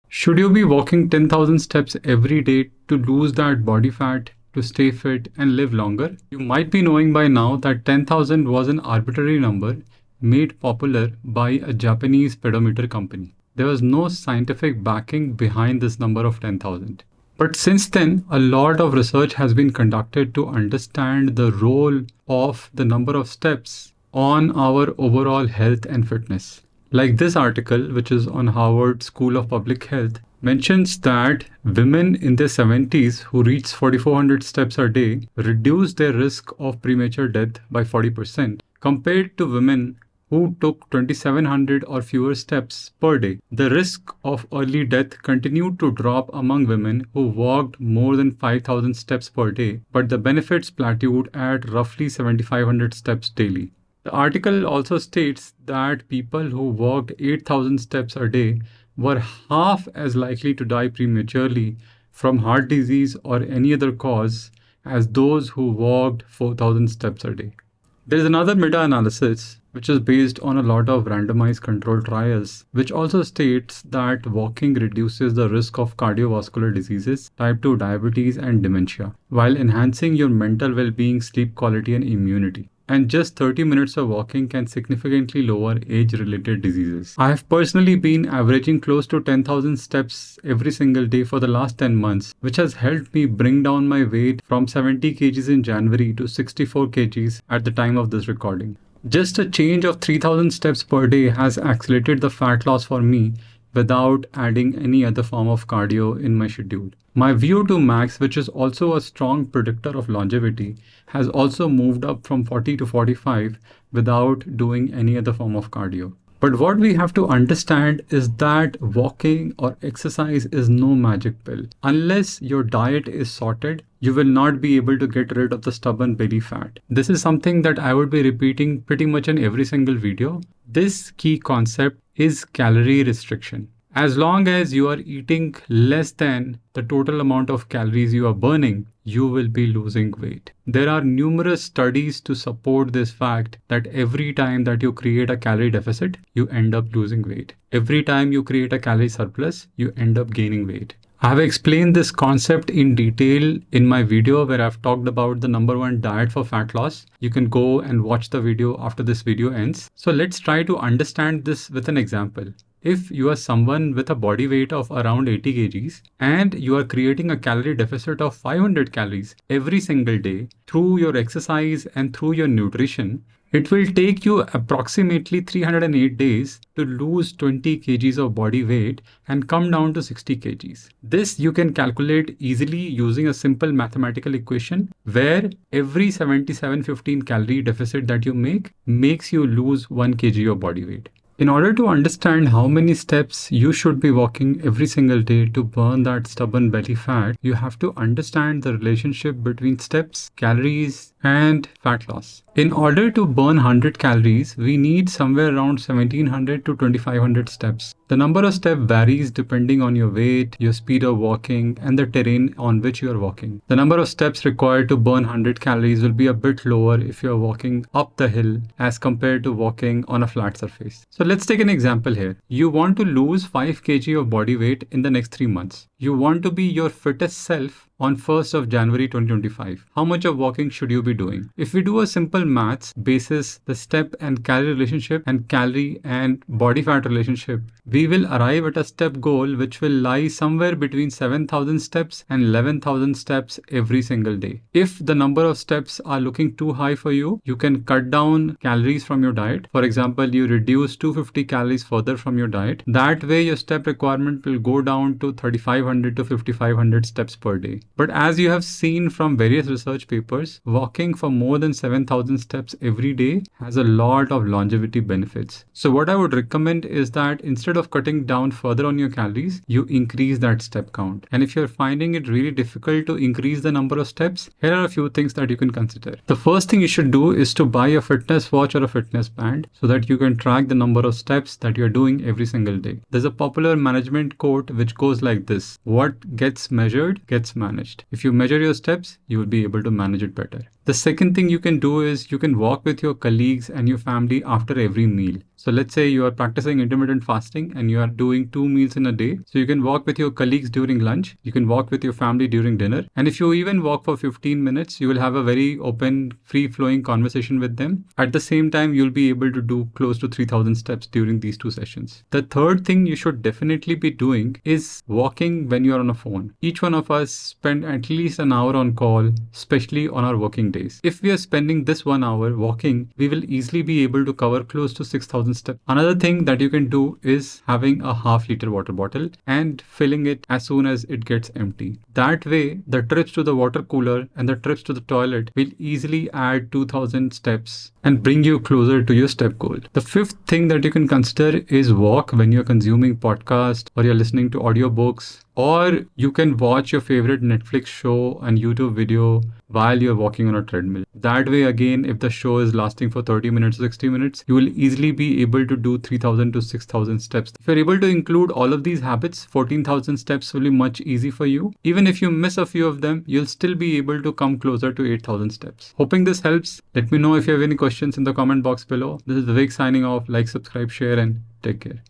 Should you be walking 10,000 steps every day to lose that body fat, to stay fit and live longer? You might be knowing by now that 10,000 was an arbitrary number made popular by a Japanese pedometer company. There was no scientific backing behind this number of 10,000. But since then, a lot of research has been conducted to understand the role of the number of steps on our overall health and fitness. Like this article, which is on Harvard School of Public Health, mentions that women in their 70s who reach 4,400 steps a day reduce their risk of premature death by 40% compared to women who took 2,700 or fewer steps per day. The risk of early death continued to drop among women who walked more than 5,000 steps per day, but the benefits plateaued at roughly 7,500 steps daily. The article also states that people who walked 8,000 steps a day were half as likely to die prematurely from heart disease or any other cause as those who walked 4,000 steps a day. There is another meta-analysis which is based on a lot of randomized controlled trials, which also states that walking reduces the risk of cardiovascular diseases, type 2 diabetes, and dementia, while enhancing your mental well-being, sleep quality, and immunity. And just 30 minutes of walking can significantly lower age-related diseases. I have personally been averaging close to 10,000 steps every single day for the last 10 months, which has helped me bring down my weight from 70 kgs in January to 64 kgs at the time of this recording. Just a change of 3,000 steps per day has accelerated the fat loss for me without adding any other form of cardio in my schedule. My VO2 max, which is also a strong predictor of longevity, has also moved up from 40 to 45 without doing any other form of cardio. But what we have to understand is that walking or exercise is no magic pill. Unless your diet is sorted, you will not be able to get rid of the stubborn belly fat. This is something that I would be repeating pretty much in every single video. This key concept is calorie restriction. As long as you are eating less than the total amount of calories you are burning, you will be losing weight. There are numerous studies to support this fact that every time that you create a calorie deficit, you end up losing weight. Every time you create a calorie surplus, you end up gaining weight. I have explained this concept in detail in my video where I've talked about the #1 diet for fat loss. You can go and watch the video after this video ends. So let's try to understand this with an example. If you are someone with a body weight of around 80 kgs and you are creating a calorie deficit of 500 calories every single day through your exercise and through your nutrition, it will take you approximately 308 days to lose 20 kgs of body weight and come down to 60 kgs. This you can calculate easily using a simple mathematical equation where every 7715 calorie deficit that you make makes you lose 1 kg of body weight. In order to understand how many steps you should be walking every single day to burn that stubborn belly fat, you have to understand the relationship between steps, calories, and fat loss. In order to burn 100 calories, we need somewhere around 1700 to 2500 steps. The number of steps varies depending on your weight, your speed of walking, and the terrain on which you are walking. The number of steps required to burn 100 calories will be a bit lower if you are walking up the hill as compared to walking on a flat surface. So let's take an example here. You want to lose 5 kg of body weight in the next 3 months. You want to be your fittest self on 1st of January 2025. How much of walking should you be doing? If we do a simple maths basis the step and calorie relationship and calorie and body fat relationship, we will arrive at a step goal which will lie somewhere between 7,000 steps and 11,000 steps every single day. If the number of steps are looking too high for you, you can cut down calories from your diet. For example, you reduce 250 calories further from your diet. That way your step requirement will go down to 3,500 to 5,500 steps per day. But as you have seen from various research papers, walking for more than 7,000 steps every day has a lot of longevity benefits. So what I would recommend is that instead of cutting down further on your calories, you increase that step count. And if you're finding it really difficult to increase the number of steps, here are a few things that you can consider. The first thing you should do is to buy a fitness watch or a fitness band so that you can track the number of steps that you're doing every single day. There's a popular management quote which goes like this: what gets measured gets managed. If you measure your steps, you will be able to manage it better. The second thing you can do is you can walk with your colleagues and your family after every meal. So let's say you are practicing intermittent fasting and you are doing 2 meals in a day. So you can walk with your colleagues during lunch. You can walk with your family during dinner. And if you even walk for 15 minutes, you will have a very open, free-flowing conversation with them. At the same time, you'll be able to do close to 3,000 steps during these 2 sessions. The third thing you should definitely be doing is walking when you're on a phone. Each one of us spend at least an hour on call, especially on our working days. If we are spending this 1 hour walking, we will easily be able to cover close to 6,000 steps. Another thing that you can do is having a half-liter water bottle and filling it as soon as it gets empty. That way, the trips to the water cooler and the trips to the toilet will easily add 2,000 steps and bring you closer to your step goal. The fifth thing that you can consider is walk when you're consuming podcast or you're listening to audiobooks, or you can watch your favorite Netflix show and YouTube video while you're walking on a treadmill. That way, again, if the show is lasting for 30 minutes, 60 minutes, you will easily be able to do 3,000 to 6,000 steps. If you're able to include all of these habits, 14,000 steps will be much easy for you. Even if you miss a few of them, you'll still be able to come closer to 8,000 steps. Hoping this helps. Let me know if you have any questions in the comment box below. This is Vivek signing off. Like, subscribe, share, and take care.